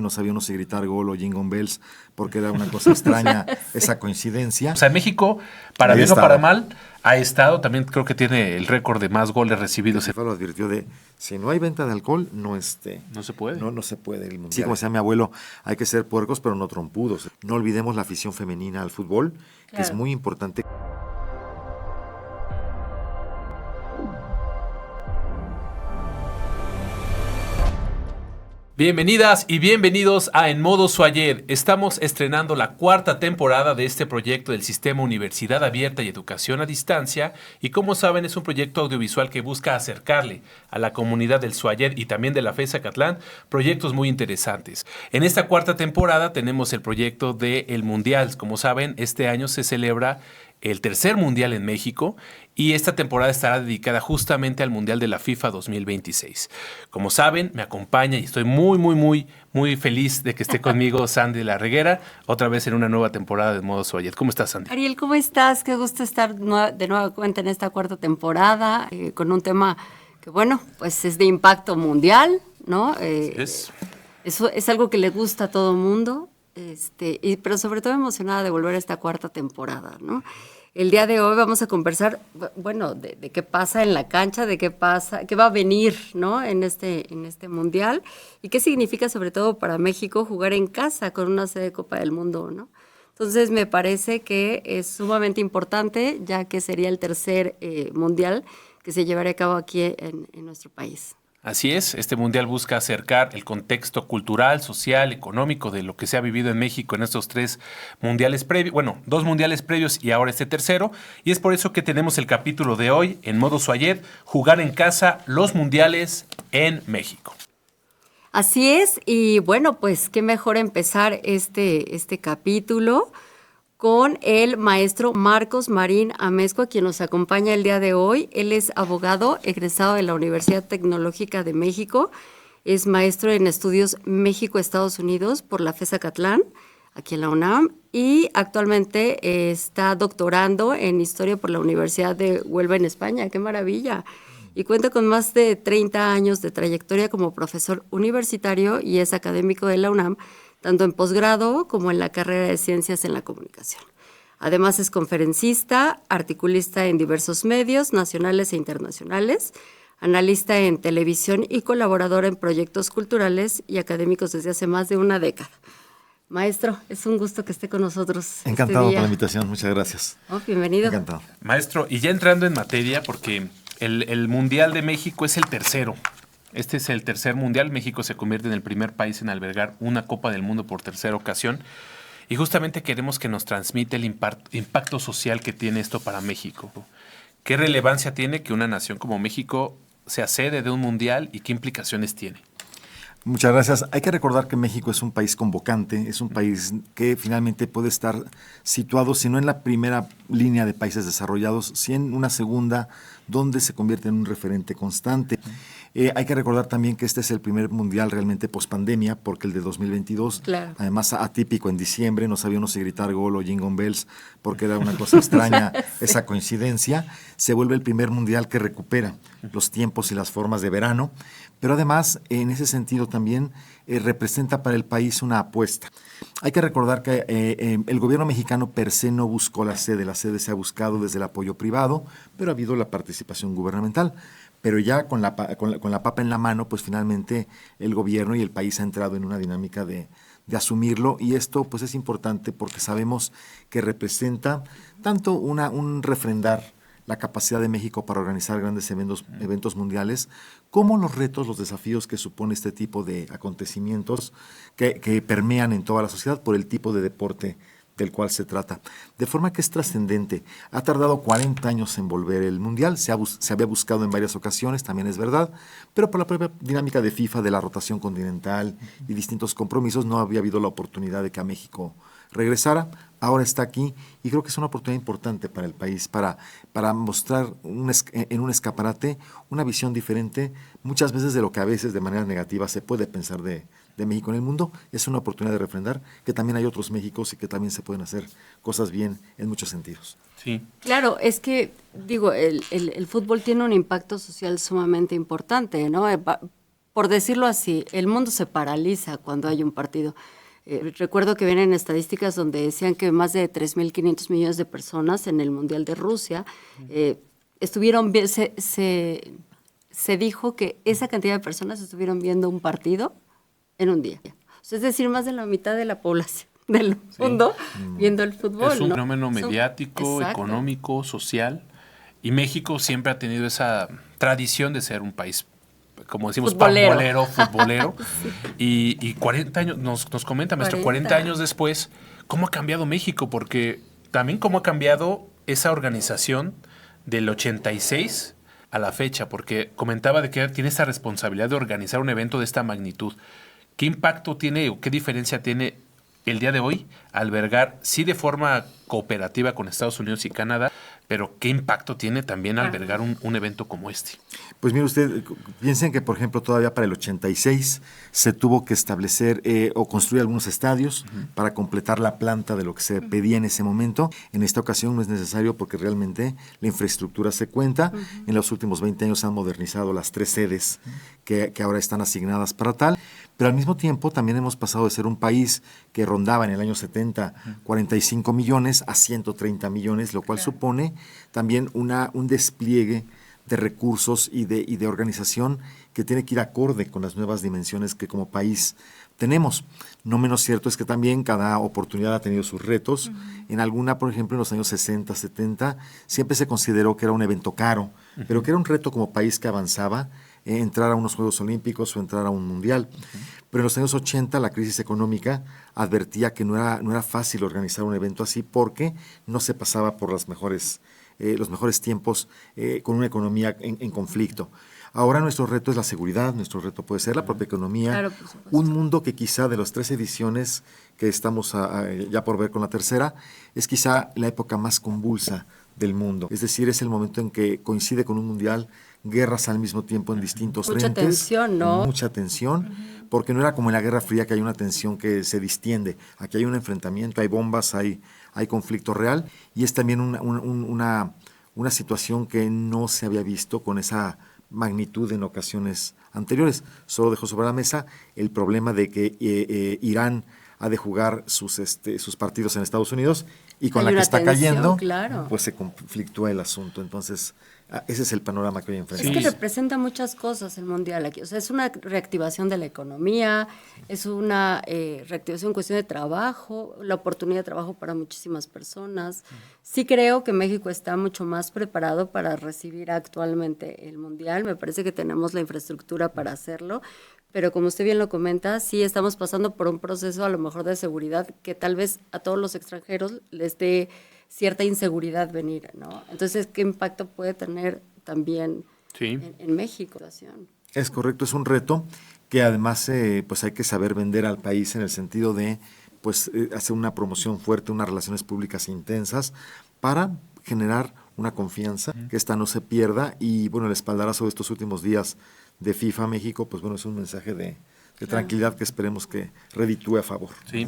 No sabíamos si gritar gol o Jingle Bells, porque era una cosa extraña esa coincidencia. O sea, México, para bien o para mal, ha estado, también creo que tiene el récord de más goles recibidos. El FIFA lo advirtió de, si no hay venta de alcohol, no se puede. No se puede el mundial. Sí, como decía mi abuelo, hay que ser puercos, pero no trompudos. No olvidemos la afición femenina al fútbol, que es muy importante. Bienvenidas y bienvenidos a En Modo Suayer. Estamos estrenando la 4ª temporada de este proyecto del Sistema Universidad Abierta y Educación a Distancia, y como saben es un proyecto audiovisual que busca acercarle a la comunidad del Suayer y también de la FES Zacatlán proyectos muy interesantes. En esta 4ª temporada tenemos el proyecto del Mundial. Como saben, este año se celebra el tercer Mundial en México, y esta temporada estará dedicada justamente al Mundial de la FIFA 2026. Como saben, me acompaña y estoy muy feliz de que esté conmigo Sandy La Reguera, otra vez en una nueva temporada de Modo Suayer. ¿Cómo estás, Sandy? Ariel, ¿cómo estás? Qué gusto estar de nueva cuenta en esta 4ª temporada, con un tema que, bueno, pues es de impacto mundial, ¿no? Eso es algo que le gusta a todo mundo, pero sobre todo emocionada de volver a esta 4ª temporada, ¿no? El día de hoy vamos a conversar, bueno, de qué pasa en la cancha, de qué va a venir, ¿no? en este mundial, y qué significa sobre todo para México jugar en casa con una sede de Copa del Mundo, ¿no? Entonces me parece que es sumamente importante, ya que sería el tercer mundial que se llevaría a cabo aquí en nuestro país. Así es, este mundial busca acercar el contexto cultural, social, económico de lo que se ha vivido en México en estos 3 mundiales previos, 2 mundiales previos y ahora este tercero, y es por eso que tenemos el capítulo de hoy en Modo Suayer, jugar en casa los mundiales en México. Así es, y bueno, pues qué mejor empezar este capítulo con el maestro Marcos Marín Amezcua, quien nos acompaña el día de hoy. Él es abogado egresado de la Universidad Tecnológica de México, es maestro en estudios México-Estados Unidos por la FES Zacatlán, aquí en la UNAM, y actualmente está doctorando en Historia por la Universidad de Huelva en España. ¡Qué maravilla! Y cuenta con más de 30 años de trayectoria como profesor universitario y es académico de la UNAM, tanto en posgrado como en la carrera de Ciencias en la Comunicación. Además es conferencista, articulista en diversos medios nacionales e internacionales, analista en televisión y colaborador en proyectos culturales y académicos desde hace más de una década. Maestro, es un gusto que esté con nosotros. Encantado por la invitación, muchas gracias. Bienvenido. Encantado. Maestro, y ya entrando en materia, porque el Mundial de México es el tercero. Este es el tercer mundial. México se convierte en el primer país en albergar una Copa del Mundo por tercera ocasión. Y justamente queremos que nos transmite el impacto social que tiene esto para México. ¿Qué relevancia tiene que una nación como México sea sede de un mundial y qué implicaciones tiene? Muchas gracias. Hay que recordar que México es un país convocante, es un país que finalmente puede estar situado, si no en la primera línea de países desarrollados, si en una segunda, donde se convierte en un referente constante. Hay que recordar también que este es el primer mundial realmente pospandemia, porque el de 2022, claro, además atípico en diciembre, no sabíamos si gritar gol o Jingle Bells, porque era una cosa extraña esa coincidencia. Se vuelve el primer mundial que recupera los tiempos y las formas de verano, pero además en ese sentido también representa para el país una apuesta. Hay que recordar que el gobierno mexicano per se no buscó la sede se ha buscado desde el apoyo privado, pero ha habido la participación gubernamental. Pero ya con la papa en la mano, pues finalmente el gobierno y el país ha entrado en una dinámica de asumirlo, y esto pues es importante porque sabemos que representa tanto un refrendar la capacidad de México para organizar grandes eventos mundiales, como los retos, los desafíos que supone este tipo de acontecimientos que permean en toda la sociedad por el tipo de deporte del cual se trata. De forma que es trascendente. Ha tardado 40 años en volver el Mundial, se había buscado en varias ocasiones, también es verdad, pero por la propia dinámica de FIFA, de la rotación continental y distintos compromisos, no había habido la oportunidad de que a México regresara. Ahora está aquí y creo que es una oportunidad importante para el país, para mostrar en un escaparate una visión diferente, muchas veces de lo que a veces de manera negativa se puede pensar de México en el mundo. Es una oportunidad de refrendar que también hay otros Méxicos y que también se pueden hacer cosas bien en muchos sentidos. Sí. Claro, es que, digo, el fútbol tiene un impacto social sumamente importante, ¿no? por decirlo así, el mundo se paraliza cuando hay un partido. Recuerdo que vienen estadísticas donde decían que más de 3.500 millones de personas en el Mundial de Rusia estuvieron, se dijo que esa cantidad de personas estuvieron viendo un partido en un día. O sea, es decir, más de la mitad de la población del mundo viendo el fútbol. Es un ¿no? fenómeno mediático, Exacto. económico, social. Y México siempre ha tenido esa tradición de ser un país, como decimos, futbolero. Sí. Y 40 años, nos comenta, maestro, 40 años después, ¿cómo ha cambiado México? Porque también cómo ha cambiado esa organización del 86 a la fecha, porque comentaba de que tiene esta responsabilidad de organizar un evento de esta magnitud. ¿Qué impacto tiene o qué diferencia tiene el día de hoy albergar, sí de forma cooperativa con Estados Unidos y Canadá, pero qué impacto tiene también albergar un evento como este? Pues mire usted, piensen que, por ejemplo, todavía para el 86 se tuvo que establecer o construir algunos estadios para completar la planta de lo que se pedía en ese momento. En esta ocasión no es necesario porque realmente la infraestructura se cuenta. En los últimos 20 años se han modernizado las 3 sedes que ahora están asignadas para tal. Pero al mismo tiempo también hemos pasado de ser un país que rondaba en el año 70 45 millones a 130 millones, lo cual supone también un despliegue de recursos y de organización que tiene que ir acorde con las nuevas dimensiones que como país tenemos. No menos cierto es que también cada oportunidad ha tenido sus retos. En alguna, por ejemplo, en los años 60, 70, siempre se consideró que era un evento caro, pero que era un reto como país que avanzaba, entrar a unos Juegos Olímpicos o entrar a un Mundial. Pero en los años 80 la crisis económica advertía que no era fácil organizar un evento así porque no se pasaba por los mejores tiempos con una economía en conflicto. Ahora nuestro reto es la seguridad, nuestro reto puede ser la propia economía, Claro, por supuesto. un mundo que quizá de las 3 ediciones que estamos ya por ver con la tercera, es quizá la época más convulsa del mundo. Es decir, es el momento en que coincide con un mundial, guerras al mismo tiempo en distintos frentes. Mucha tensión, ¿no? Mucha tensión, porque no era como en la Guerra Fría que hay una tensión que se distiende. Aquí hay un enfrentamiento, hay bombas, hay conflicto real, y es también una situación que no se había visto con esa magnitud en ocasiones anteriores. Solo dejó sobre la mesa el problema de que Irán ha de jugar sus partidos en Estados Unidos y con Hay la que una está tensión, cayendo, claro. pues se conflictúa el asunto. Entonces, ese es el panorama que hoy enfrentamos. Es que representa muchas cosas el Mundial aquí. O sea, es una reactivación de la economía, es una reactivación en cuestión de trabajo, la oportunidad de trabajo para muchísimas personas. Sí creo que México está mucho más preparado para recibir actualmente el Mundial. Me parece que tenemos la infraestructura para hacerlo. Pero como usted bien lo comenta, sí estamos pasando por un proceso a lo mejor de seguridad que tal vez a todos los extranjeros les dé cierta inseguridad venir, ¿no? Entonces, ¿qué impacto puede tener también en México? Es correcto, es un reto que además pues hay que saber vender al país en el sentido de pues hacer una promoción fuerte, unas relaciones públicas intensas para generar una confianza, que esta no se pierda. Y bueno, el espaldarazo de estos últimos días de FIFA México, pues bueno, es un mensaje de tranquilidad que esperemos que reditúe a favor. Sí,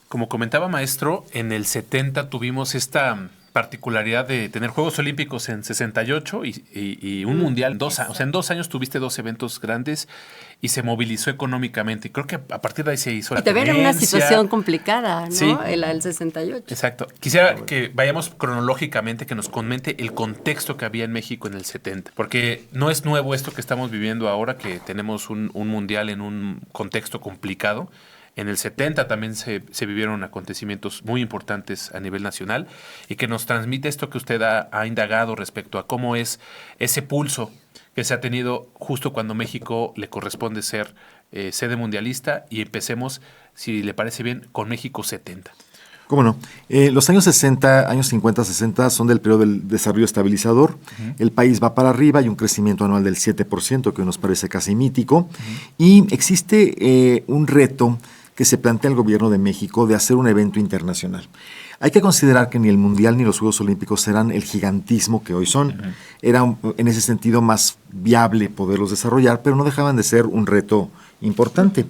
como comentaba maestro, en el 70 tuvimos esta particularidad de tener Juegos Olímpicos en 68 y un Mundial en 2 años. O sea, en 2 años tuviste 2 eventos grandes y se movilizó económicamente. Y creo que a partir de ahí se hizo la tendencia. Y te ven en una situación complicada, ¿no? Sí. El 68. Exacto. Quisiera que vayamos cronológicamente, que nos comente el contexto que había en México en el 70. Porque no es nuevo esto que estamos viviendo ahora, que tenemos un Mundial en un contexto complicado. En el 70 también se vivieron acontecimientos muy importantes a nivel nacional y que nos transmite esto que usted ha indagado respecto a cómo es ese pulso que se ha tenido justo cuando México le corresponde ser sede mundialista. Y empecemos, si le parece bien, con México 70. ¿Cómo no? Los años 60, años 50, 60 son del periodo del desarrollo estabilizador. El país va para arriba, hay un crecimiento anual del 7%, que nos parece casi mítico. Y existe un reto que se plantea el gobierno de México de hacer un evento internacional. Hay que considerar que ni el Mundial ni los Juegos Olímpicos serán el gigantismo que hoy son. Era en ese sentido más viable poderlos desarrollar, pero no dejaban de ser un reto importante.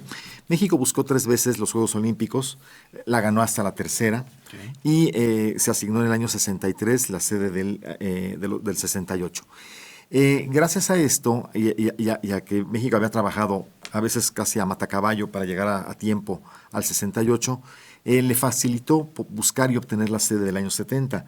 México buscó 3 veces los Juegos Olímpicos, la ganó hasta la tercera, y se asignó en el año 63 la sede del 68. Gracias a esto y a que México había trabajado a veces casi a matacaballo para llegar a tiempo al 68, le facilitó buscar y obtener la sede del año 70.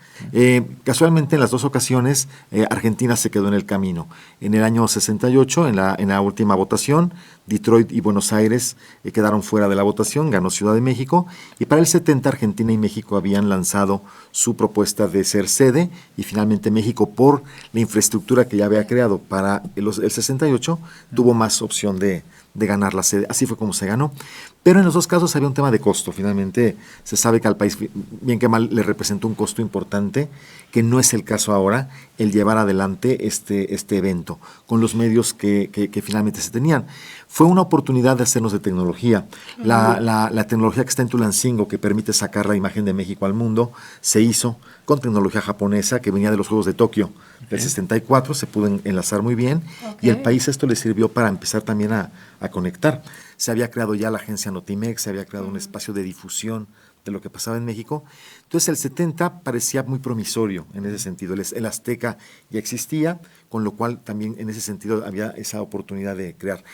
Casualmente en las dos ocasiones Argentina se quedó en el camino. En el año 68, en la última votación, Detroit y Buenos Aires quedaron fuera de la votación, ganó Ciudad de México, y para el 70 Argentina y México habían lanzado su propuesta de ser sede, y finalmente México, por la infraestructura que ya había creado para el 68, tuvo más opción de ganar la sede. Así fue como se ganó. Pero en los dos casos había un tema de costo. Finalmente se sabe que al país, bien que mal, le representó un costo importante, que no es el caso ahora, el llevar adelante este evento, con los medios que finalmente se tenían. Fue una oportunidad de hacernos de tecnología. La tecnología que está en Tulancingo, que permite sacar la imagen de México al mundo, se hizo con tecnología japonesa que venía de los Juegos de Tokio del 64, se pudo enlazar muy bien, y el país esto le sirvió para empezar también a conectar. Se había creado ya la agencia Notimex, se había creado un espacio de difusión de lo que pasaba en México. Entonces el 70 parecía muy promisorio en ese sentido. El Azteca ya existía, con lo cual también en ese sentido había esa oportunidad de crear.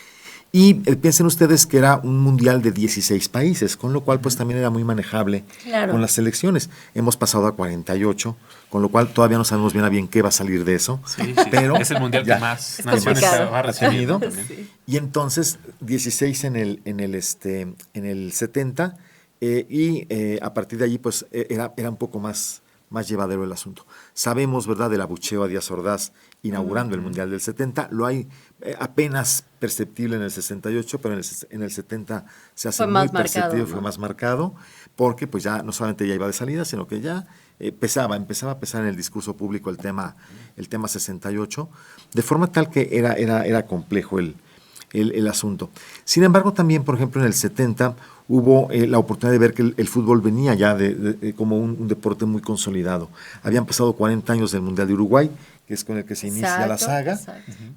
Y piensen ustedes que era un mundial de 16 países, con lo cual pues también era muy manejable con las selecciones. Hemos pasado a 48, con lo cual todavía no sabemos bien a bien qué va a salir de eso. Sí, pero es el mundial que más naciones complicado. ha recibido. Sí. Y entonces 16 en el 70, y a partir de allí pues era un poco más llevadero el asunto. Sabemos, ¿verdad?, del abucheo a Díaz Ordaz inaugurando el Mundial del 70. Lo hay apenas perceptible en el 68, pero en el 70 se hace muy perceptible, ¿no? Fue más marcado, porque pues ya no solamente ya iba de salida, sino que ya empezaba a pesar en el discurso público el tema 68, de forma tal que era complejo el asunto. Sin embargo, también, por ejemplo, en el 70 hubo la oportunidad de ver que el fútbol venía ya como un deporte muy consolidado. Habían pasado 40 años del Mundial de Uruguay, que es con el que se inicia la saga,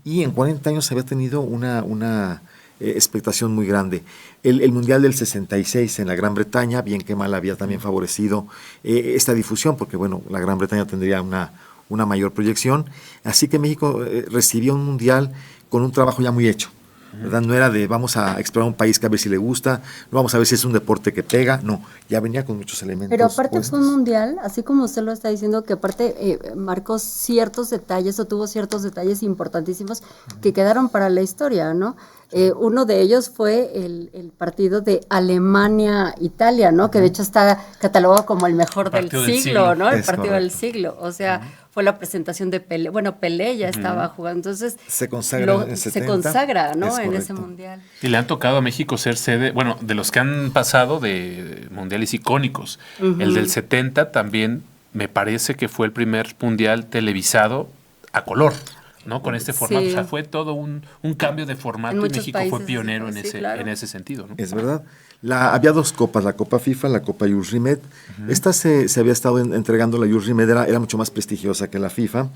y en 40 años se había tenido una expectación muy grande. El Mundial del 66 en la Gran Bretaña, bien que mal, había también favorecido esta difusión, porque bueno, la Gran Bretaña tendría una mayor proyección, así que México recibió un Mundial con un trabajo ya muy hecho, ¿verdad? No era de vamos a explorar un país que a ver si le gusta, no vamos a ver si es un deporte que pega, no, ya venía con muchos elementos. Pero aparte puestos. fue un mundial, así como usted lo está diciendo, que aparte marcó ciertos detalles o tuvo ciertos detalles importantísimos que quedaron para la historia, ¿no? Uno de ellos fue el partido de Alemania-Italia, ¿no? Que de hecho está catalogado como el mejor del siglo, ¿no? El partido del siglo. O sea, fue la presentación de Pelé. Bueno, Pelé ya estaba jugando, entonces se consagra en el 70, se consagra, ¿no? En ese correcto. mundial. Y le han tocado a México ser sede, bueno, de los que han pasado de mundiales icónicos. El del 70 también me parece que fue el primer mundial televisado a color, ¿no? Con este formato. Sí. O sea, fue todo un cambio de formato y México fue pionero en ese sentido, ¿no? Es verdad. Había dos copas, la Copa FIFA, la Copa Jules Rimet. Esta se había estado entregando, la Jules Rimet era mucho más prestigiosa que la FIFA,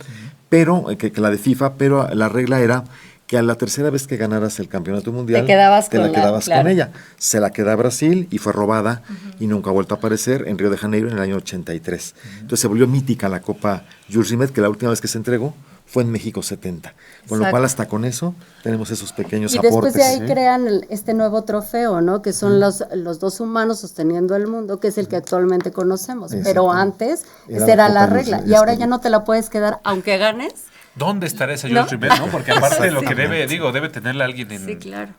pero que la de FIFA, pero la regla era que a la tercera vez que ganaras el campeonato mundial, te la quedabas con ella. Se la queda Brasil y fue robada y nunca ha vuelto a aparecer en Río de Janeiro en el año 83. Entonces se volvió mítica la Copa Jules Rimet, que la última vez que se entregó fue en México 70. Con lo cual hasta con eso tenemos esos pequeños aportes. Y después de ahí crean este nuevo trofeo, ¿no? Que son los dos humanos sosteniendo el mundo, que es el que actualmente conocemos. Pero antes, esa era la regla. Y ahora ya no te la puedes quedar, aunque ganes. ¿Dónde estará ese Jules Rimet, no? Porque aparte de lo que debe tenerla alguien en... Sí, claro.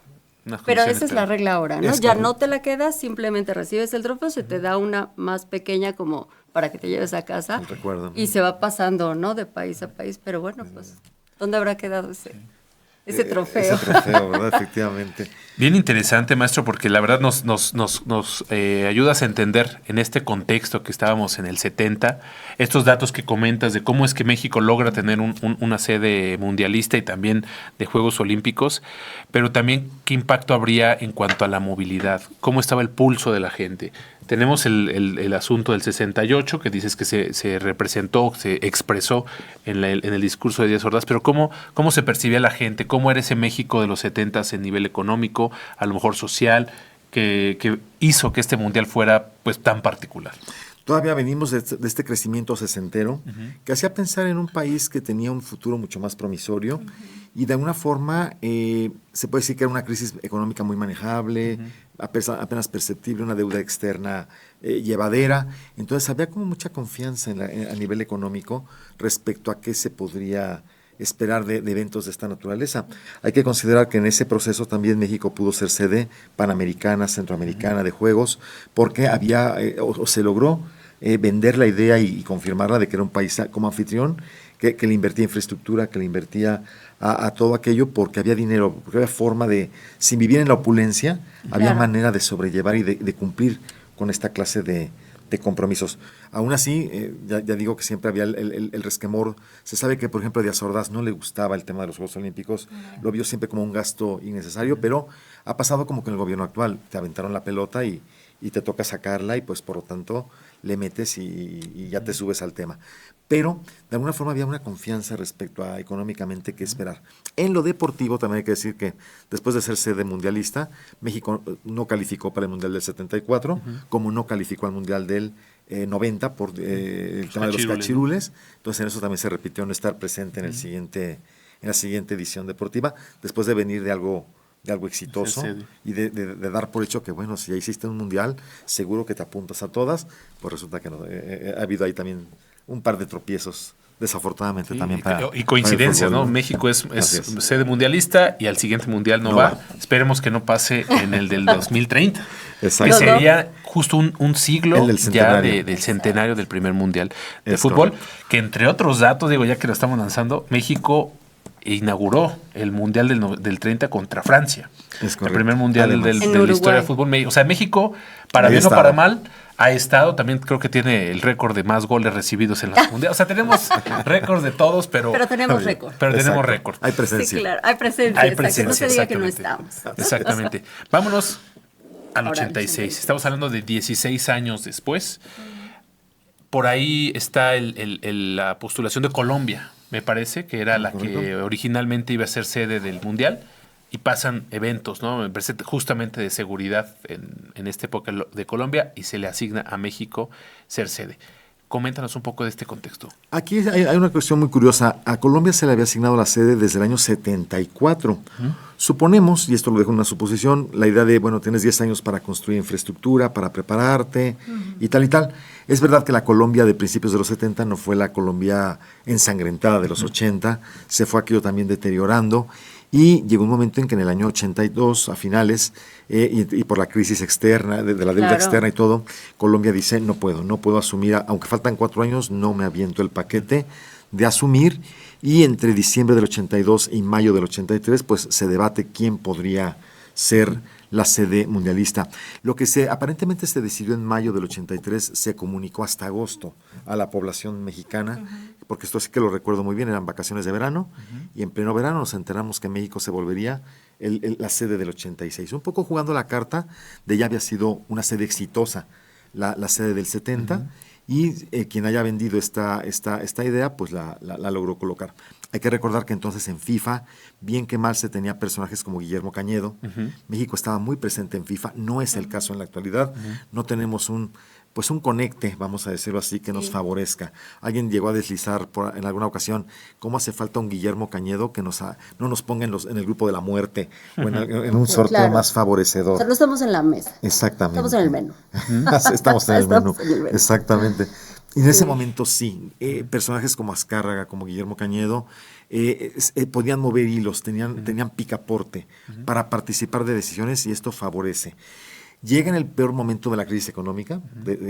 unas Pero condiciones esa es la regla ahora, ¿no? Es Ya correcto. no te la quedas, simplemente recibes el trofeo, se te da una más pequeña como para que te lleves a casa. Un recuerdo. Y se va pasando, ¿no? De país a país. Pero bueno, pues, ¿dónde habrá quedado ese trofeo? Ese trofeo, ¿verdad? Efectivamente. Bien interesante, maestro, porque la verdad nos ayudas a entender en este contexto que estábamos en el 70, estos datos que comentas de cómo es que México logra tener una sede mundialista y también de Juegos Olímpicos, pero también qué impacto habría en cuanto a la movilidad, cómo estaba el pulso de la gente. Tenemos el asunto del 68, que dices que se representó, se expresó en el discurso de Díaz Ordaz, pero ¿cómo se percibía la gente? ¿Cómo era ese México de los 70 en nivel económico, a lo mejor social, que hizo que este mundial fuera pues tan particular? Todavía venimos de este crecimiento sesentero que hacía pensar en un país que tenía un futuro mucho más promisorio y de alguna forma se puede decir que era una crisis económica muy manejable, apenas perceptible, una deuda externa llevadera. Entonces había como mucha confianza a nivel económico respecto a qué se podría esperar de eventos de esta naturaleza. Hay que considerar que en ese proceso también México pudo ser sede panamericana, centroamericana de Juegos, porque había o se logró vender la idea y confirmarla de que era un país como anfitrión que le invertía infraestructura, que le invertía a todo aquello porque había dinero, porque había forma de, sin vivir en la opulencia, había manera de sobrellevar y de cumplir con esta clase de compromisos. Aún así, ya digo que siempre había el resquemor. Se sabe que, por ejemplo, a Díaz Ordaz no le gustaba el tema de los Juegos Olímpicos, lo vio siempre como un gasto innecesario, pero ha pasado como con el gobierno actual. Te aventaron la pelota y te toca sacarla y pues por lo tanto le metes y ya te subes al tema. Pero de alguna forma había una confianza respecto a económicamente qué esperar. En lo deportivo también hay que decir que después de ser sede mundialista, México no calificó para el Mundial del 74, como no calificó al Mundial del 90 por el tema de los cachirules. Entonces en eso también se repitió no estar presente en en la siguiente edición deportiva, después de venir de algo exitoso y de dar por hecho que, bueno, si ya hiciste un mundial, seguro que te apuntas a todas, pues resulta que no. Ha habido ahí también un par de tropiezos, desafortunadamente también y coincidencias, ¿no? México es sede mundialista y al siguiente mundial no va. Esperemos que no pase en el del 2030. Exacto. Que sería justo un siglo ya del centenario del primer mundial de fútbol, correcto. Que entre otros datos, digo, ya que lo estamos lanzando, México inauguró el Mundial del 30 contra Francia. Es correcto. El primer Mundial de la historia del fútbol. O sea, México, para bien o para mal, ha estado, también creo que tiene el récord de más goles recibidos en los mundiales. O sea, tenemos récords de todos, pero tenemos récord. Pero tenemos récord. Hay presencia. Sí, claro, hay presencia. Hay presencia, no se diga que no estamos. Exactamente. Vámonos al 86. Estamos hablando de 16 años después. Por ahí está la postulación de Colombia, me parece, que era la que originalmente iba a ser sede del Mundial. Y pasan eventos, ¿no? Me parece justamente de seguridad en esta época de Colombia y se le asigna a México ser sede. Coméntanos un poco de este contexto. Aquí hay una cuestión muy curiosa. A Colombia se le había asignado la sede desde el año 74. Suponemos, y esto lo dejo en una suposición, la idea de, bueno, tienes 10 años para construir infraestructura, para prepararte y tal y tal. Es verdad que la Colombia de principios de los 70 no fue la Colombia ensangrentada de los 80, se fue aquello también deteriorando. Y llegó un momento en que en el año 82, a finales, y por la crisis externa, de la deuda externa y todo, Colombia dice, no puedo asumir, aunque faltan 4 años, no me aviento el paquete de asumir. Y entre diciembre del 82 y mayo del 83, pues se debate quién podría ser la sede mundialista. Lo que aparentemente se decidió en mayo del 83 se comunicó hasta agosto a la población mexicana, porque esto sí que lo recuerdo muy bien, eran vacaciones de verano, y en pleno verano nos enteramos que México se volvería la sede del 86. Un poco jugando la carta de ya había sido una sede exitosa, la sede del 70, y quien haya vendido esta idea, pues la logró colocar. Hay que recordar que entonces en FIFA, bien que mal se tenía personajes como Guillermo Cañedo. México estaba muy presente en FIFA, no es el caso en la actualidad. No tenemos un conecte, vamos a decirlo así, que nos favorezca. Alguien llegó a deslizar en alguna ocasión cómo hace falta un Guillermo Cañedo que no nos ponga en el grupo de la muerte o en un sorteo más favorecedor. O sea, no estamos en la mesa. Exactamente. Estamos en el menú. Estamos en el menú. Exactamente. Y en ese momento sí, personajes como Azcárraga, como Guillermo Cañedo, podían mover hilos, tenían picaporte para participar de decisiones y esto favorece. Llega en el peor momento de la crisis económica,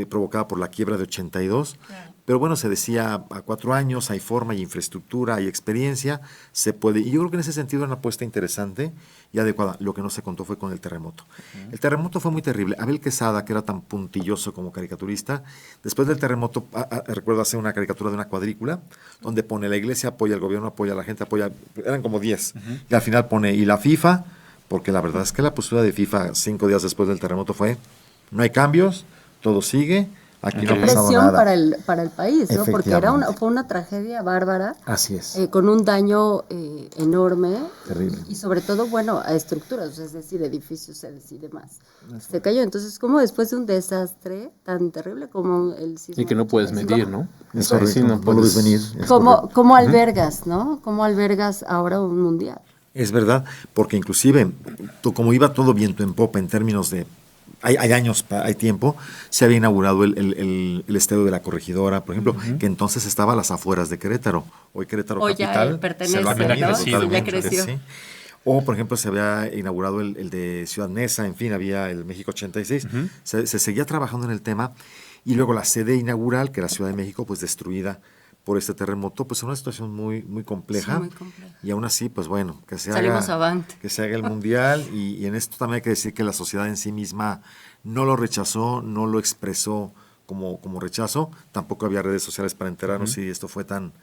provocada por la quiebra de 82, pero bueno, se decía a 4 años, hay forma, hay infraestructura, hay experiencia, se puede. Y yo creo que en ese sentido era una apuesta interesante y adecuada. Lo que no se contó fue con el terremoto. El terremoto fue muy terrible. Abel Quesada, que era tan puntilloso como caricaturista, después del terremoto, recuerdo hacer una caricatura de una cuadrícula, donde pone la iglesia, apoya al gobierno, apoya a la gente, apoya, eran como 10. Y al final pone, y la FIFA, porque la verdad es que la postura de FIFA 5 días después del terremoto fue, no hay cambios, todo sigue, Aquí Qué no ha pasado presión nada. para el país, ¿no? Porque Efectivamente. fue una tragedia bárbara. Así es. Con un daño enorme. Terrible. Y sobre todo, bueno, a estructuras, es decir, edificios y demás. Se cayó. Entonces, como después de un desastre tan terrible como el sismo. Y que no puedes 85, medir, ¿no? Es Ahí correcto, sí no lo puedes- ves venir. Es correcto. ¿Cómo albergas, no? ¿Cómo albergas ahora un mundial? Es verdad, porque inclusive, como iba todo viento en popa en términos de, hay años, hay tiempo, se había inaugurado el estadio de la Corregidora, por ejemplo, que entonces estaba a las afueras de Querétaro. Hoy Querétaro Hoy ya capital pertenece, se lo ha ¿no? comido Sí, totalmente, ya creció. sí. O, por ejemplo, se había inaugurado el de Ciudad Neza, en fin, había el México 86. Se seguía trabajando en el tema. Y luego la sede inaugural, que era Ciudad de México, pues destruida por este terremoto, pues en una situación muy compleja. Sí, muy compleja. Y aún así, pues bueno, Salimos avante. que se haga el mundial. Y en esto también hay que decir que la sociedad en sí misma no lo rechazó, no lo expresó como rechazo. Tampoco había redes sociales para enterarnos si esto fue tan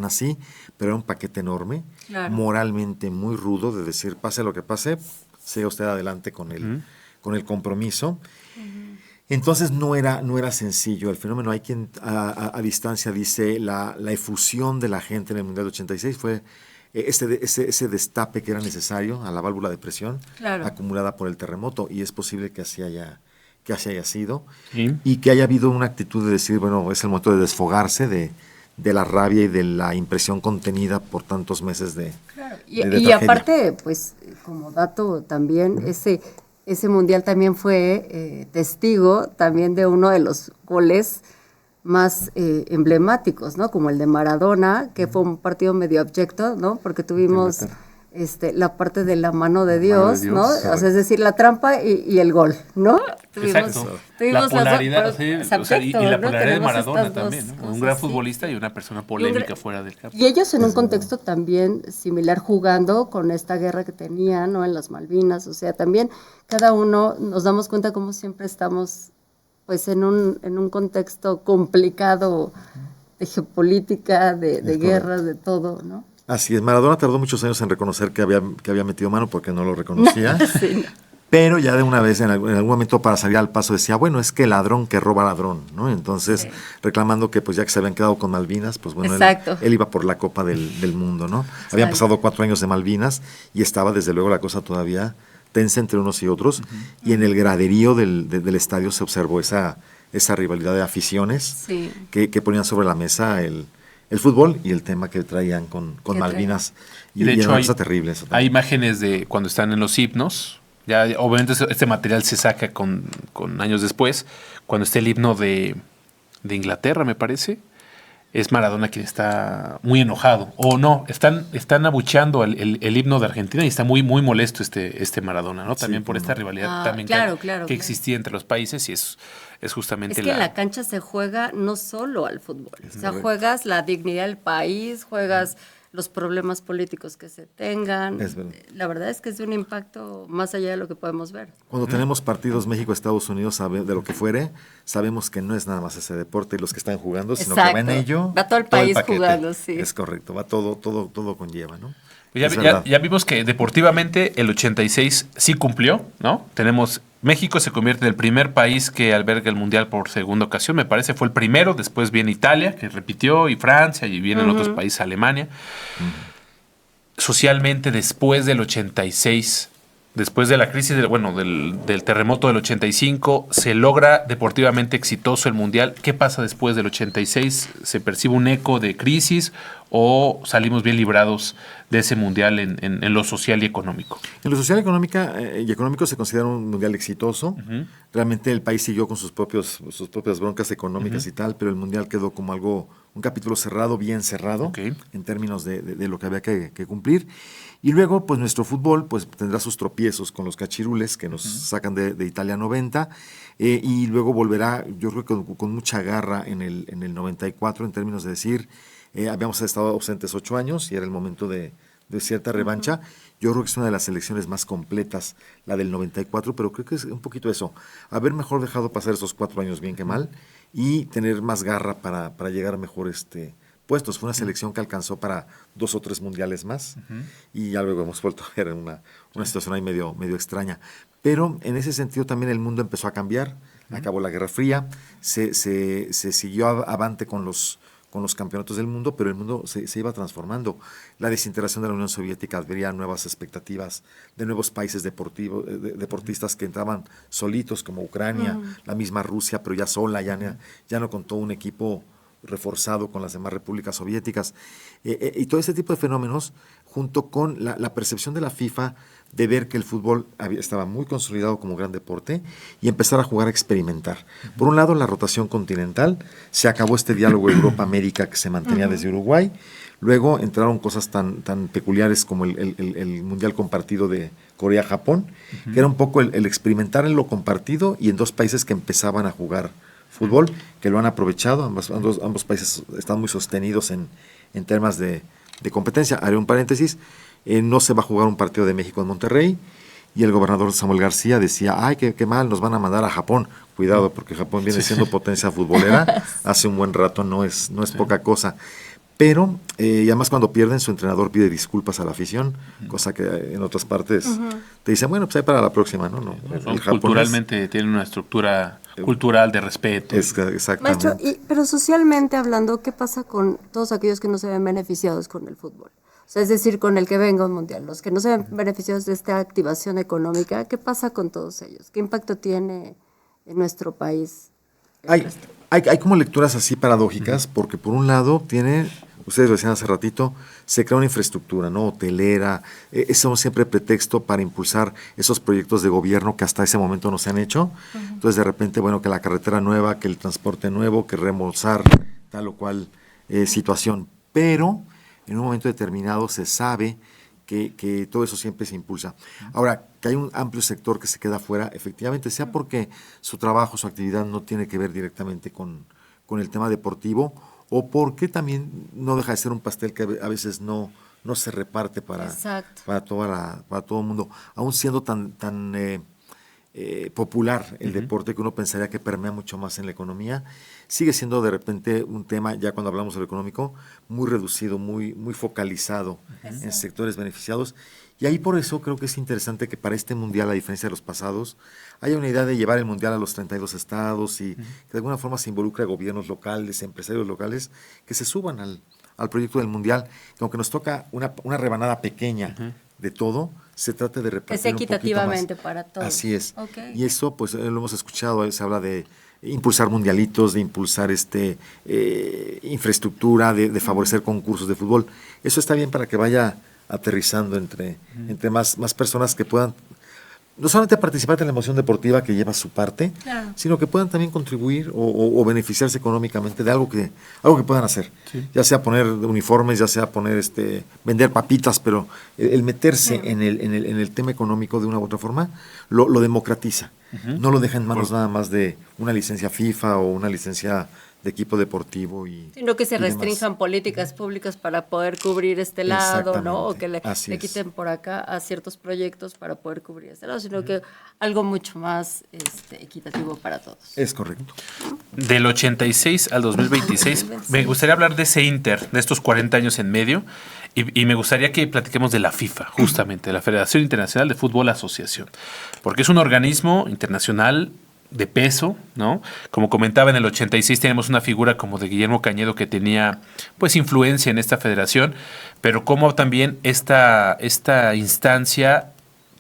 así, pero era un paquete enorme, Claro. moralmente muy rudo, de decir, pase lo que pase, siga usted adelante con el compromiso. Entonces no era sencillo el fenómeno. Hay quien a distancia dice la efusión de la gente en el Mundial de 86 fue ese destape que era necesario a la válvula de presión Claro. acumulada por el terremoto, y es posible que así haya sido, Sí. y que haya habido una actitud de decir, bueno, es el momento de desfogarse de la rabia y de la impresión contenida por tantos meses de Y tragedia. aparte, pues, como dato también, ese mundial también fue testigo también de uno de los goles más emblemáticos, ¿no? Como el de Maradona, que fue un partido medio abyecto, ¿no? Porque tuvimos la parte de la mano de Dios, Dios, ¿no? O correcto. sea, es decir, la trampa y el gol, ¿no? Exacto. tuvimos La las dos- polaridad, pero- sí, o sea, y la ¿no? polaridad de Tenemos Maradona estas dos también, ¿no? Un cosas, gran sí. futbolista y una persona polémica fuera del campo. Y ellos en un contexto también similar, jugando con esta guerra que tenían, ¿no? En las Malvinas, o sea, también cada uno nos damos cuenta cómo siempre estamos pues en un contexto complicado de geopolítica, de guerras, de todo, ¿no? Así es, Maradona tardó muchos años en reconocer que había metido mano porque no lo reconocía. Sí, no. Pero ya de una vez, en algún momento para salir al paso, decía, bueno, es que ladrón que roba ladrón, ¿no? Entonces, reclamando que pues ya que se habían quedado con Malvinas, pues bueno, Exacto. él iba por la Copa del Mundo, ¿no? Habían pasado 4 años de Malvinas y estaba desde luego la cosa todavía tensa entre unos y otros, y en el graderío del estadio se observó esa rivalidad de aficiones Sí. que ponían sobre la mesa el fútbol y el tema que traían con Que Malvinas. Y de era hecho una hay, cosa terrible eso hay también. imágenes de cuando están en los himnos. Ya, obviamente este material se saca con años después. Cuando está el himno de Inglaterra, me parece, es Maradona quien está muy enojado. O no, están abucheando el himno de Argentina y está muy molesto este Maradona, ¿no? También por esta rivalidad también claro. que existía entre los países, y es justamente Es que en la cancha se juega no solo al fútbol, o sea, juegas la dignidad del país, juegas los problemas políticos que se tengan. Es verdad. La verdad es que es de un impacto más allá de lo que podemos ver. Cuando tenemos partidos México-Estados Unidos, de lo que fuere, sabemos que no es nada más ese deporte y los que están jugando, sino que va en Exacto. ello. Va todo el país paquete. jugando, sí. Es correcto, va todo conlleva, ¿no? Pues Es verdad. ya vimos que deportivamente el 86 sí cumplió, ¿no? México se convierte en el primer país que alberga el Mundial por segunda ocasión, me parece, fue el primero, después viene Italia, que repitió, y Francia, y vienen otros países, Alemania. Socialmente, después del 86, después de la crisis del terremoto del 85, se logra deportivamente exitoso el Mundial. ¿Qué pasa después del 86? ¿Se percibe un eco de crisis o salimos bien librados de ese Mundial en lo social y económico? En lo social y económico se considera un mundial exitoso. Realmente el país siguió con sus propias broncas económicas y tal, pero el mundial quedó como un capítulo cerrado, bien cerrado, Ok. en términos de lo que había que cumplir. Y luego, pues nuestro fútbol pues tendrá sus tropiezos con los cachirules que nos sacan de Italia 90, y luego volverá, yo creo que con mucha garra en el 94, en términos de decir, habíamos estado ausentes 8 años y era el momento de cierta revancha. Yo creo que es una de las selecciones más completas, la del 94, pero creo que es un poquito eso, haber mejor dejado pasar esos 4 años bien que mal y tener más garra para llegar a mejor puestos. Fue una selección que alcanzó para 2 o 3 mundiales más, y ya luego hemos vuelto a ver una situación ahí medio extraña. Pero en ese sentido también el mundo empezó a cambiar. acabó la Guerra Fría, se siguió avante con los campeonatos del mundo, pero el mundo se iba transformando. La desintegración de la Unión Soviética abría nuevas expectativas de nuevos países deportistas que entraban solitos, como Ucrania, la misma Rusia, pero ya sola, ya no contó un equipo reforzado con las demás repúblicas soviéticas. Y todo ese tipo de fenómenos, junto con la percepción de la FIFA de ver que el fútbol estaba muy consolidado como gran deporte y empezar a jugar a experimentar. Por un lado, la rotación continental, se acabó este diálogo Europa-América que se mantenía desde Uruguay, luego entraron cosas tan peculiares como el Mundial Compartido de Corea-Japón, que era un poco el experimentar en lo compartido y en dos países que empezaban a jugar fútbol, que lo han aprovechado, ambos países están muy sostenidos en temas de competencia. Haré un paréntesis. No se va a jugar un partido de México en Monterrey y el gobernador Samuel García decía, ay, qué mal, nos van a mandar a Japón. Cuidado, porque Japón viene siendo potencia futbolera hace un buen rato, no es poca cosa. Pero, y además cuando pierden, su entrenador pide disculpas a la afición, cosa que en otras partes te dicen, bueno, pues ahí para la próxima, ¿no? Culturalmente tienen una estructura cultural de respeto. Exactamente. Maestro, pero socialmente hablando, ¿qué pasa con todos aquellos que no se ven beneficiados con el fútbol? O sea, es decir, con el que venga un mundial, los que no se ven beneficiados de esta activación económica, ¿qué pasa con todos ellos? ¿Qué impacto tiene en nuestro país? Hay como lecturas así paradójicas, porque por un lado ustedes lo decían hace ratito, se crea una infraestructura, ¿no? Hotelera, eso es siempre pretexto para impulsar esos proyectos de gobierno que hasta ese momento no se han hecho. Entonces, de repente, bueno, que la carretera nueva, que el transporte nuevo, que remozar tal o cual situación. Pero en un momento determinado se sabe que todo eso siempre se impulsa. Ahora, que hay un amplio sector que se queda fuera, efectivamente, sea porque su trabajo, su actividad no tiene que ver directamente con el tema deportivo, o porque también no deja de ser un pastel que a veces no se reparte para todo el mundo, aún siendo tan popular el deporte, que uno pensaría que permea mucho más en la economía, sigue siendo de repente un tema, ya cuando hablamos de lo económico, muy reducido, muy focalizado en sectores beneficiados. Y ahí por eso creo que es interesante que para este mundial, a diferencia de los pasados, haya una idea de llevar el mundial a los 32 estados y que de alguna forma se involucre a gobiernos locales, empresarios locales, que se suban al proyecto del mundial, que aunque nos toca una rebanada pequeña de todo, se trate de repartir es equitativamente un para todos. Así es. Okay. Y eso, pues, lo hemos escuchado, se habla de impulsar mundialitos, de impulsar infraestructura, de favorecer concursos de fútbol. Eso está bien para que vaya aterrizando entre más personas que puedan no solamente participar en la emoción deportiva que lleva su parte, claro, sino que puedan también contribuir o beneficiarse económicamente de algo que puedan hacer. Sí. Ya sea poner uniformes, ya sea vender papitas, pero el meterse en el tema económico de una u otra forma lo democratiza. No lo deja en manos nada más de una licencia FIFA o una licencia de equipo deportivo sino que se restrinjan políticas públicas para poder cubrir este lado, ¿no? O que le quiten por acá a ciertos proyectos para poder cubrir este lado, sino que algo mucho más equitativo para todos. Es correcto. Del 86 al 2026, me gustaría hablar de ese inter, de estos 40 años en medio, y me gustaría que platiquemos de la FIFA, justamente, de la Federación Internacional de Fútbol Asociación, porque es un organismo internacional de peso, ¿no? Como comentaba, en el 86 tenemos una figura como de Guillermo Cañedo que tenía, pues, influencia en esta federación, pero como también esta instancia,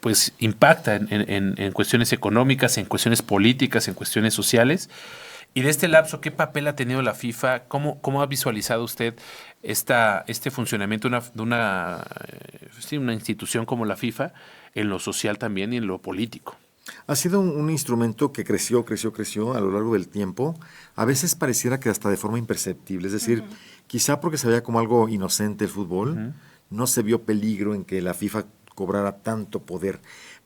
pues, impacta en cuestiones económicas, en cuestiones políticas, en cuestiones sociales. Y de este lapso, ¿qué papel ha tenido la FIFA? ¿Cómo ha visualizado usted este funcionamiento de una institución como la FIFA en lo social también y en lo político? Ha sido un instrumento que creció a lo largo del tiempo. A veces pareciera que hasta de forma imperceptible. Es decir, quizá porque se veía como algo inocente el fútbol, no se vio peligro en que la FIFA cobrara tanto poder.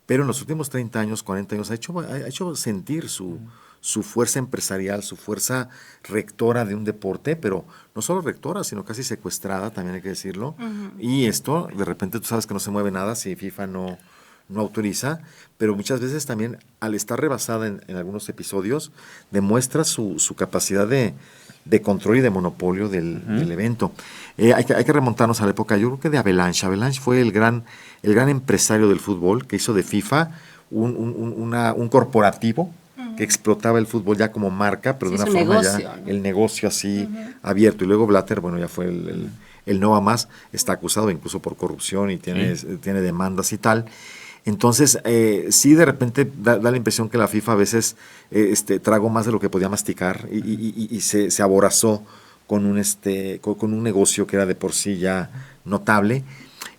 Pero en los últimos 30 años, 40 años, ha hecho sentir su fuerza empresarial, su fuerza rectora de un deporte, pero no solo rectora, sino casi secuestrada, también hay que decirlo. Y esto, de repente, tú sabes que no se mueve nada si FIFA no autoriza, pero muchas veces también, al estar rebasada en algunos episodios, demuestra su capacidad de control y de monopolio del evento. Hay que remontarnos a la época, yo creo que de Avalanche. Avalanche fue el gran empresario del fútbol que hizo de FIFA un corporativo que explotaba el fútbol ya como marca, pero Sí, de una es un forma negocio, ya, ¿no? el negocio así abierto. Y luego Blatter, bueno, ya fue el no va más, está acusado incluso por corrupción y tiene demandas y tal. Entonces, sí, de repente da la impresión que la FIFA a veces tragó más de lo que podía masticar y se aborazó con con un negocio que era de por sí ya notable.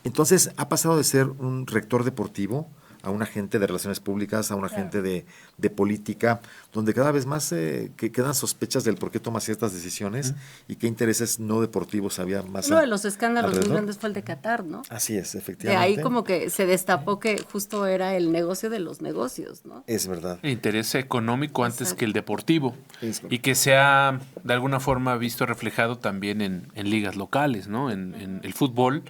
Entonces, ha pasado de ser un rector deportivo a un agente de relaciones públicas, a un agente de política, donde cada vez más que quedan sospechas del por qué toma ciertas decisiones y qué intereses no deportivos había más Uno de los escándalos muy alrededor. grandes fue el de Qatar, ¿no? Así es, De efectivamente. ahí como que se destapó que justo era el negocio de los negocios, ¿no? Es verdad. El interés económico antes Exacto. que el deportivo. Es correcto. Y que se ha de alguna forma visto reflejado también en ligas locales, ¿no? En el fútbol,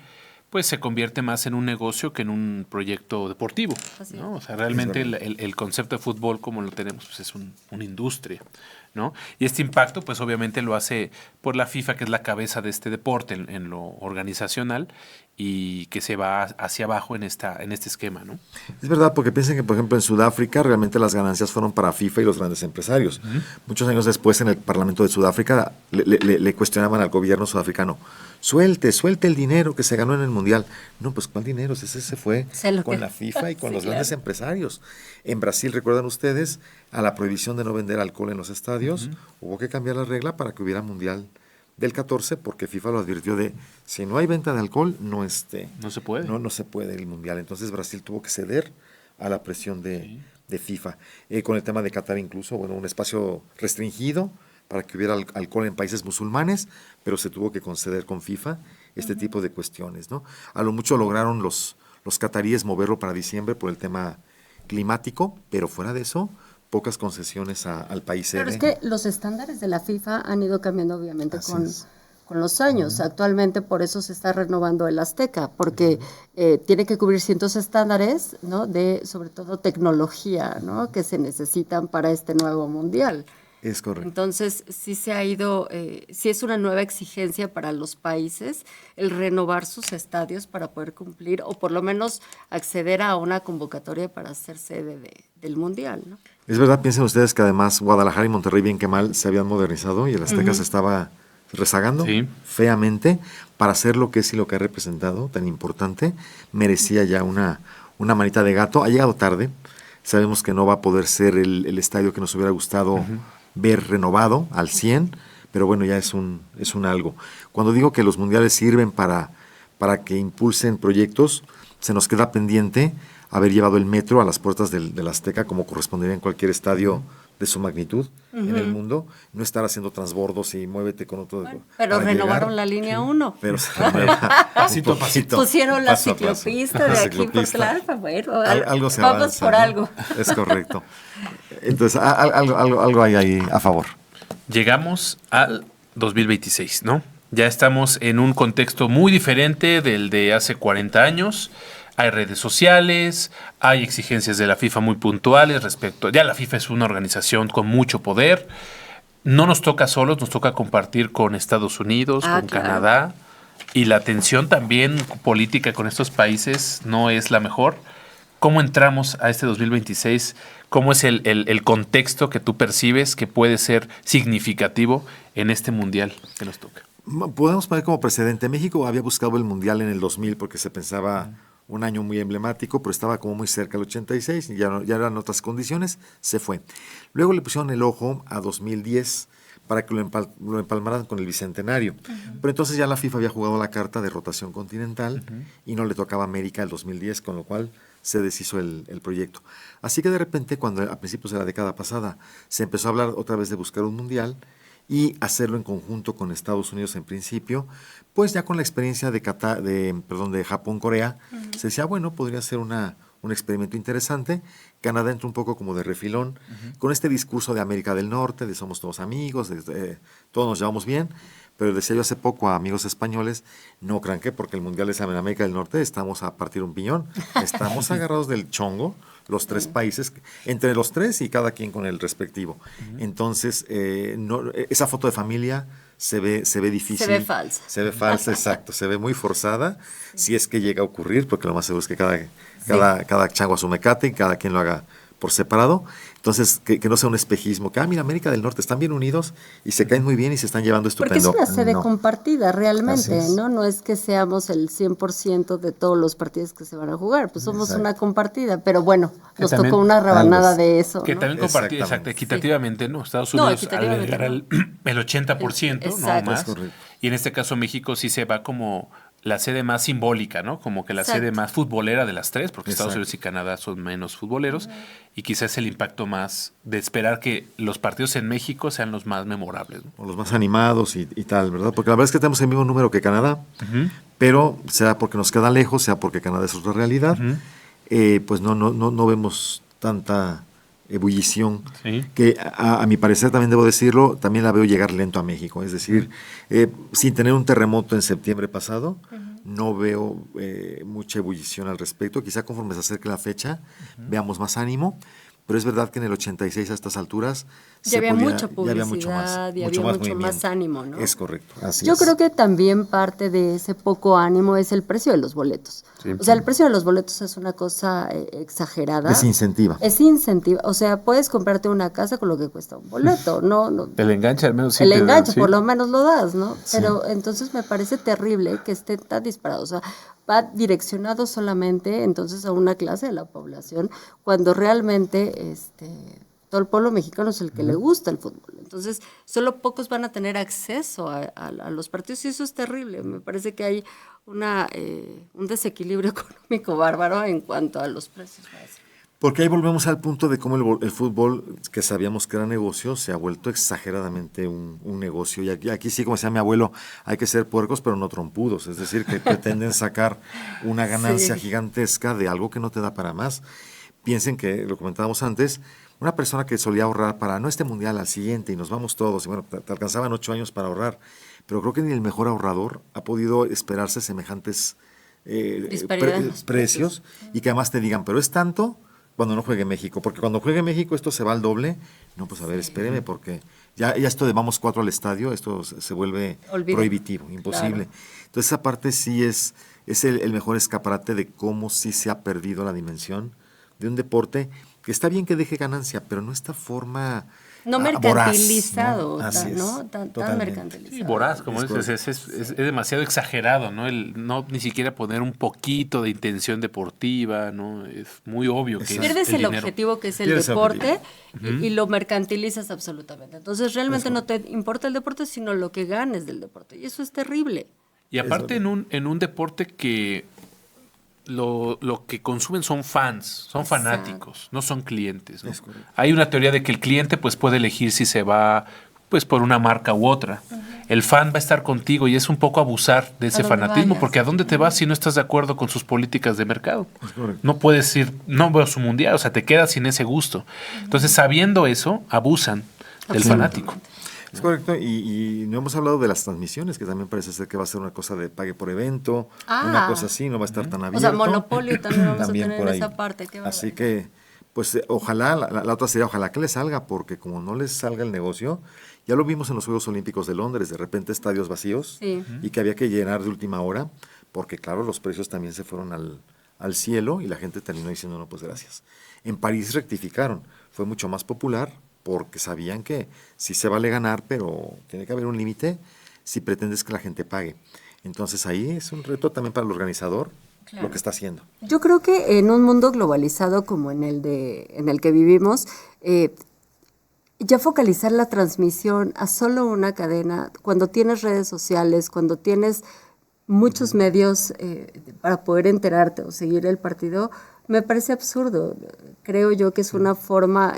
pues se convierte más en un negocio que en un proyecto deportivo, Así ¿no? es. O sea, realmente Es verdad. el concepto de fútbol como lo tenemos, pues es una industria, ¿no? Y este impacto, pues obviamente lo hace por la FIFA, que es la cabeza de este deporte en lo organizacional y que se va hacia abajo en este esquema, ¿no? Es verdad, porque piensen que, por ejemplo, en Sudáfrica realmente las ganancias fueron para FIFA y los grandes empresarios. Muchos años después, en el Parlamento de Sudáfrica, le cuestionaban al gobierno sudafricano, suelte el dinero que se ganó en el Mundial. No, pues ¿cuál dinero? Ese se fue con la FIFA y con Sí, los grandes claro. empresarios. En Brasil, recuerdan ustedes, a la prohibición de no vender alcohol en los estadios, hubo que cambiar la regla para que hubiera Mundial del 14, porque FIFA lo advirtió de, si no hay venta de alcohol, no No se puede. no se puede el Mundial. Entonces Brasil tuvo que ceder a la presión de FIFA. Con el tema de Qatar incluso, bueno, un espacio restringido para que hubiera alcohol en países musulmanes, pero se tuvo que conceder con FIFA este tipo de cuestiones, ¿no? A lo mucho lograron los cataríes moverlo para diciembre por el tema climático, pero fuera de eso, pocas concesiones al país Pero sede. es que los estándares de la FIFA han ido cambiando obviamente Así con, es. con los años. Actualmente por eso se está renovando el Azteca, porque tiene que cubrir ciertos estándares, ¿no? De sobre todo tecnología, ¿no? Que se necesitan para este nuevo mundial. Es correcto. Entonces, sí se ha ido, sí es una nueva exigencia para los países el renovar sus estadios para poder cumplir o por lo menos acceder a una convocatoria para ser sede del mundial, ¿no? Es verdad, piensen ustedes que además Guadalajara y Monterrey, bien que mal, se habían modernizado y el Azteca se estaba rezagando Sí. feamente para hacer lo que es y lo que ha representado tan importante. Merecía ya una manita de gato. Ha llegado tarde. Sabemos que no va a poder ser el estadio que nos hubiera gustado ver renovado al 100, pero bueno, ya es un algo. Cuando digo que los mundiales sirven para que impulsen proyectos, se nos queda pendiente haber llevado el metro a las puertas del Azteca como correspondería en cualquier estadio de su magnitud en el mundo, no estar haciendo transbordos y muévete con otro. Pero para renovaron llegar. la línea 1. Pero se renueva Pasito a un pasito. Pusieron la paso a paso. ciclopista La de aquí por ciclopista. Tlalpan. Bueno, Algo se vamos avanza, por ¿no? algo. Es correcto. Entonces, algo hay ahí a favor. Llegamos al 2026, ¿no? Ya estamos en un contexto muy diferente del de hace 40 años. Hay redes sociales, hay exigencias de la FIFA muy puntuales respecto. Ya la FIFA es una organización con mucho poder. No nos toca solos, nos toca compartir con Estados Unidos, con Claro. Canadá. Y la tensión también política con estos países no es la mejor. ¿Cómo entramos a este 2026? ¿Cómo es el contexto que tú percibes que puede ser significativo en este mundial que nos toca? Podemos poner como precedente, México había buscado el Mundial en el 2000 porque se pensaba un año muy emblemático, pero estaba como muy cerca del 86, y ya eran otras condiciones, se fue. Luego le pusieron el ojo a 2010 para que lo empalmaran con el Bicentenario. Pero entonces ya la FIFA había jugado la carta de rotación continental y no le tocaba a América el 2010, con lo cual se deshizo el proyecto. Así que de repente, cuando a principios de la década pasada se empezó a hablar otra vez de buscar un mundial y hacerlo en conjunto con Estados Unidos en principio, pues ya con la experiencia de Japón-Corea, se decía, bueno, podría ser un experimento interesante. Canadá entró un poco como de refilón, con este discurso de América del Norte, de somos todos amigos, todos nos llevamos bien, pero decía yo hace poco a amigos españoles, no crean que porque el Mundial es en América del Norte estamos a partir un piñón, estamos agarrados del chongo, los tres países, entre los tres y cada quien con el respectivo. Entonces, esa foto de familia se ve difícil. Se ve falsa. Se ve falsa, exacto, se ve muy forzada, si es que llega a ocurrir, porque lo más seguro es que cada chango a su mecate y cada quien lo haga por separado. Entonces, que no sea un espejismo, que, mira, América del Norte están bien unidos y se caen muy bien y se están llevando estupendo. Porque es una sede No. compartida realmente, Así es. ¿no? No es que seamos el 100% de todos los partidos que se van a jugar, pues somos Exacto. una compartida, pero bueno, nos también- tocó una rebanada Tal vez. de eso, Que ¿no? también compartir, Exactamente. exacto, equitativamente, ¿no? Estados No, Unidos al equitativamente llegar el 80%, no Exacto. más. Es correcto. Y en este caso México sí se va como la sede más simbólica, ¿no? Como que la Exacto. sede más futbolera de las tres, porque Estados Exacto. Unidos y Canadá son menos futboleros. Y quizás el impacto más de esperar que los partidos en México sean los más memorables, ¿no? O los más animados y tal, ¿verdad? Porque la verdad es que tenemos el mismo número que Canadá, pero sea porque nos queda lejos, sea porque Canadá es otra realidad, pues no vemos tanta ebullición, Sí. que a mi parecer también debo decirlo, también la veo llegar lento a México. Es decir, sin tener un terremoto en septiembre pasado, no veo mucha ebullición al respecto. Quizá conforme se acerque la fecha, veamos más ánimo. Pero es verdad que en el 86 a estas alturas Ya había mucha ya había mucho más, publicidad y había mucho más movimiento. ánimo, ¿no? Es correcto, así Yo es. creo que también parte de ese poco ánimo es el precio de los boletos. Sí. O sea, el precio de los boletos es una cosa exagerada. Desincentiva. Es incentiva. O sea, puedes comprarte una casa con lo que cuesta un boleto, no. El enganche al menos sí. El te da, enganche, sí. por lo menos lo das, ¿no? Pero entonces me parece terrible que esté tan disparado. O sea, va direccionado solamente entonces a una clase de la población, cuando realmente todo el pueblo mexicano es el que le gusta el fútbol. Entonces, solo pocos van a tener acceso a los partidos y eso es terrible. Me parece que hay un desequilibrio económico bárbaro en cuanto a los precios. Porque ahí volvemos al punto de cómo el fútbol, que sabíamos que era negocio, se ha vuelto exageradamente un negocio. Y aquí sí, como decía mi abuelo, hay que ser puercos pero no trompudos. Es decir, que pretenden sacar una ganancia gigantesca de algo que no te da para más. Piensen que, lo comentábamos antes, una persona que solía ahorrar para no este mundial, al siguiente, y nos vamos todos, y bueno, te alcanzaban 8 años para ahorrar, pero creo que ni el mejor ahorrador ha podido esperarse semejantes Disparidad en los precios y que además te digan, pero es tanto cuando no juegue México, porque cuando juegue México esto se va al doble. No, pues a ver, espéreme, porque ya esto de vamos 4 al estadio, esto se vuelve prohibitivo, imposible. Claro. Entonces esa parte sí es el mejor escaparate de cómo sí se ha perdido la dimensión de un deporte que está bien que deje ganancia, pero no esta forma No mercantilizado, tan totalmente. mercantilizado. Sí, voraz, como Es dices, es demasiado exagerado, ¿no? No ni siquiera poner un poquito de intención deportiva, ¿no? Es muy obvio que Pierdes es el el dinero. objetivo que es el Pierdes el deporte y lo mercantilizas absolutamente. Entonces realmente no te importa el deporte, sino lo que ganes del deporte. Y eso es terrible. Y aparte en un deporte que lo que consumen son fans, son Exacto. fanáticos, no son clientes, ¿no? Es correcto. Hay una teoría de que el cliente pues puede elegir si se va pues por una marca u otra. El fan va a estar contigo y es un poco abusar de ese A donde fanatismo, vayas. porque ¿a dónde te vas si no estás de acuerdo con sus políticas de mercado? correcto. No puedes ir, no veo su mundial, o sea, te quedas sin ese gusto. Entonces, sabiendo eso, abusan del Absolutamente. fanático. Es correcto, y no hemos hablado de las transmisiones, que también parece ser que va a ser una cosa de pague por evento, una cosa así, no va a estar tan abierto. O sea, monopolio también vamos También a tener por en ahí. esa parte. Qué Así bárbaro. que, pues ojalá, la otra sería, ojalá que les salga, porque como no les salga el negocio, ya lo vimos en los Juegos Olímpicos de Londres, de repente estadios vacíos, Sí. y que había que llenar de última hora, porque claro, los precios también se fueron al cielo, y la gente terminó diciendo, no, pues gracias. En París rectificaron, fue mucho más popular, porque sabían que sí se vale ganar, pero tiene que haber un límite si pretendes que la gente pague. Entonces ahí es un reto también para el organizador, Claro. lo que está haciendo. Yo creo que en un mundo globalizado como en el que vivimos, ya focalizar la transmisión a solo una cadena, cuando tienes redes sociales, cuando tienes muchos medios para poder enterarte o seguir el partido, me parece absurdo. Creo yo que es una forma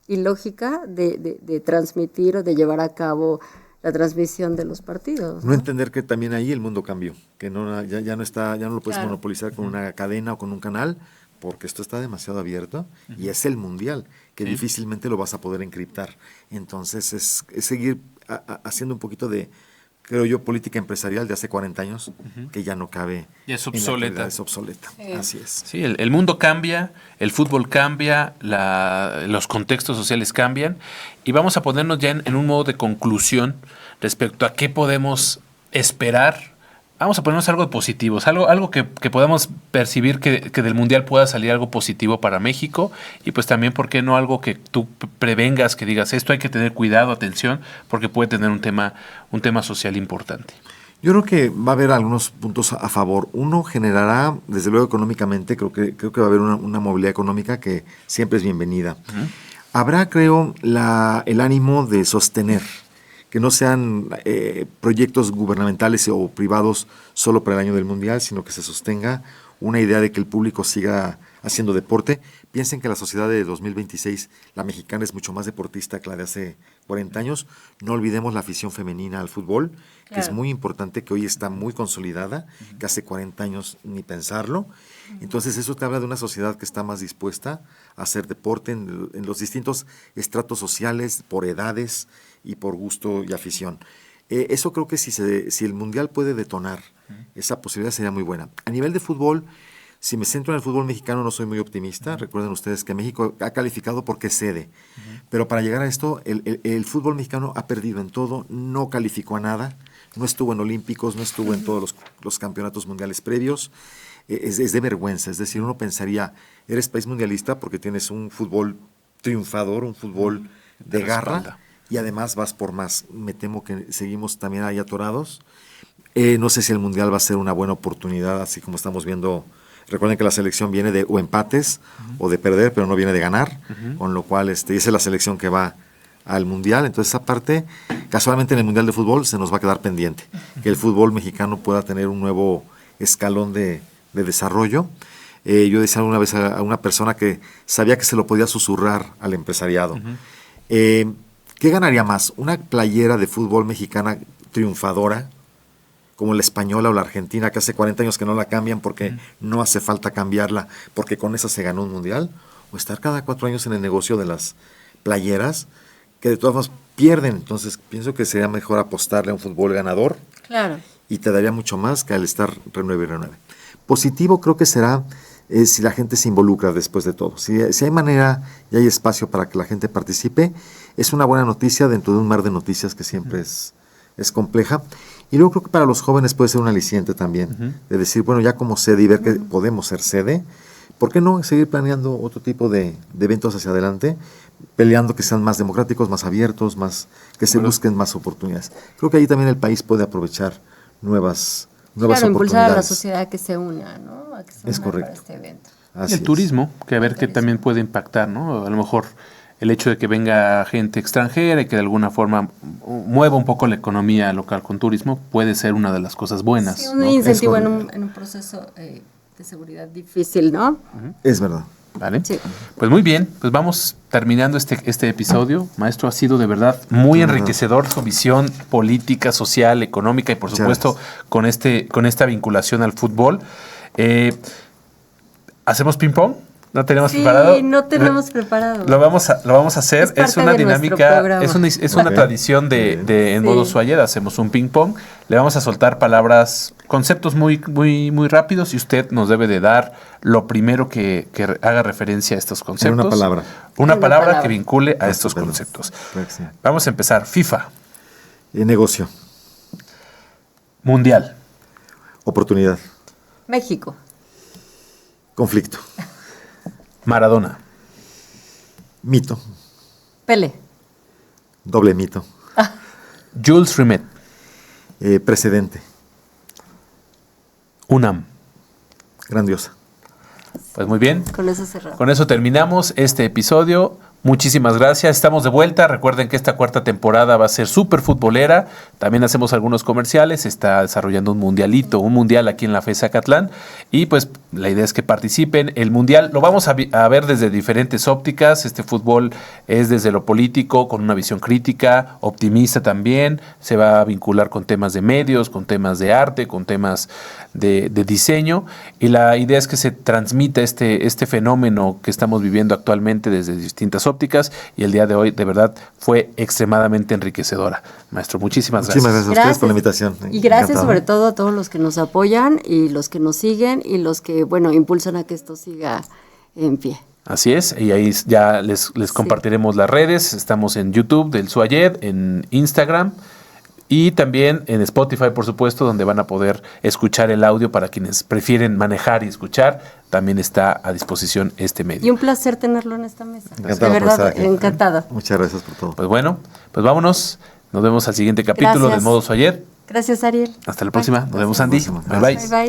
ilógica de transmitir o de llevar a cabo la transmisión de los partidos. No entender que también ahí el mundo cambió, que ya no lo puedes Claro. monopolizar con una cadena o con un canal, porque esto está demasiado abierto y es el mundial, que difícilmente lo vas a poder encriptar. Entonces es seguir haciendo un poquito de, creo yo, política empresarial de hace 40 años, que ya no cabe. Ya es en la obsoleta. actualidad, es obsoleta, así es. Sí, el mundo cambia, el fútbol cambia, los contextos sociales cambian y vamos a ponernos ya en un modo de conclusión respecto a qué podemos esperar vamos a ponernos algo de positivos, algo que podamos percibir que del Mundial pueda salir algo positivo para México y pues también, ¿por qué no algo que tú prevengas, que digas, esto hay que tener cuidado, atención, porque puede tener un tema social importante? Yo creo que va a haber algunos puntos a favor. Uno, generará, desde luego económicamente, creo que va a haber una movilidad económica que siempre es bienvenida. Uh-huh. Habrá, creo, el ánimo de sostener, que no sean proyectos gubernamentales o privados solo para el año del Mundial, sino que se sostenga una idea de que el público siga haciendo deporte. Piensen que la sociedad de 2026, la mexicana, es mucho más deportista que la de hace 40 años. No olvidemos la afición femenina al fútbol, claro, que es muy importante, que hoy está muy consolidada, que hace 40 años ni pensarlo. Entonces eso te habla de una sociedad que está más dispuesta a hacer deporte en los distintos estratos sociales, por edades y por gusto y afición. Eso creo que si el Mundial puede detonar, esa posibilidad sería muy buena. A nivel de fútbol, si me centro en el fútbol mexicano, no soy muy optimista. Recuerden ustedes que México ha calificado porque cede. Pero para llegar a esto, el fútbol mexicano ha perdido en todo, no calificó a nada, no estuvo en Olímpicos, no estuvo en todos los campeonatos mundiales previos. Es de vergüenza. Es decir, uno pensaría, eres país mundialista porque tienes un fútbol triunfador, un fútbol de garra, y además vas por más. Me temo que seguimos también ahí atorados. No sé si el Mundial va a ser una buena oportunidad, así como estamos viendo. Recuerden que la selección viene de o empates o de perder, pero no viene de ganar, con lo cual esa es la selección que va al Mundial. Entonces esa parte, casualmente en el Mundial de Fútbol se nos va a quedar pendiente, que el fútbol mexicano pueda tener un nuevo escalón de desarrollo. Yo decía alguna vez a una persona que sabía que se lo podía susurrar al empresariado. ¿Qué ganaría más? ¿Una playera de fútbol mexicana triunfadora, como la española o la argentina, que hace 40 años que no la cambian porque no hace falta cambiarla, porque con esa se ganó un mundial? ¿O estar cada 4 años en el negocio de las playeras, que de todas formas pierden? Entonces pienso que sería mejor apostarle a un fútbol ganador. Claro. Y te daría mucho más que al estar renueve y renueve. Positivo creo que será si la gente se involucra después de todo. Si hay manera y hay espacio para que la gente participe, es una buena noticia dentro de un mar de noticias que siempre es compleja. Y luego creo que para los jóvenes puede ser un aliciente también, de decir, bueno, ya como sede y ver que podemos ser sede, ¿por qué no seguir planeando otro tipo de eventos hacia adelante, peleando que sean más democráticos, más abiertos, que se busquen más oportunidades? Creo que ahí también el país puede aprovechar nuevas oportunidades. Impulsar a la sociedad que se una, ¿no? A que se es una correcto. Para este evento. Y el turismo, que a ver qué también puede impactar, ¿no? A lo mejor el hecho de que venga gente extranjera y que de alguna forma mueva un poco la economía local con turismo puede ser una de las cosas buenas. Sí, un incentivo en un proceso de seguridad difícil, ¿no? Es verdad. Vale. Sí. Pues muy bien, pues vamos terminando este episodio. Maestro, ha sido de verdad muy enriquecedor su visión política, social, económica y por supuesto con esta vinculación al fútbol. ¿Hacemos ping-pong? ¿No tenemos preparado? Sí, no tenemos preparado. Lo vamos a hacer. Es una dinámica, es una tradición de En Modo Suayer. Hacemos un ping-pong. Le vamos a soltar palabras, conceptos muy, muy, muy rápidos y usted nos debe de dar lo primero que haga referencia a estos conceptos. Una palabra. Una palabra que vincule a estos conceptos. Sí. Vamos a empezar. FIFA. Negocio. Mundial. Oportunidad. México. Conflicto. Maradona. Mito. Pele. Doble mito. Jules Rimet. Precedente. UNAM. Grandiosa. Pues muy bien. Con eso cerramos. Con eso terminamos este episodio. Muchísimas gracias. Estamos de vuelta. Recuerden que esta 4ª temporada va a ser súper futbolera. También hacemos algunos comerciales. Se está desarrollando un mundial aquí en la FES Zacatlán. Y pues la idea es que participen. El mundial lo vamos a ver desde diferentes ópticas. Este fútbol es desde lo político, con una visión crítica, optimista también. Se va a vincular con temas de medios, con temas de arte, con temas de diseño. Y la idea es que se transmita este fenómeno que estamos viviendo actualmente desde distintas ópticas, y el día de hoy de verdad fue extremadamente enriquecedora. Maestro, muchísimas gracias. Muchísimas gracias a ustedes por la invitación. Y gracias Encantado. sobre todo a todos los que nos apoyan y los que nos siguen y los que, impulsan a que esto siga en pie. Así es, y ahí ya les compartiremos las redes. Estamos en YouTube del Suayed, en Instagram, Y también en Spotify, por supuesto, donde van a poder escuchar el audio para quienes prefieren manejar y escuchar. También está a disposición este medio. Y un placer tenerlo en esta mesa. Encantado de por estar verdad, aquí. encantado. Muchas gracias por todo. Pues bueno, pues vámonos. Nos vemos al siguiente capítulo Gracias. del Modo Soyer. Gracias, Ariel. Hasta la próxima. Nos vemos, Andy. Hasta la próxima. Bye bye. Bye, bye.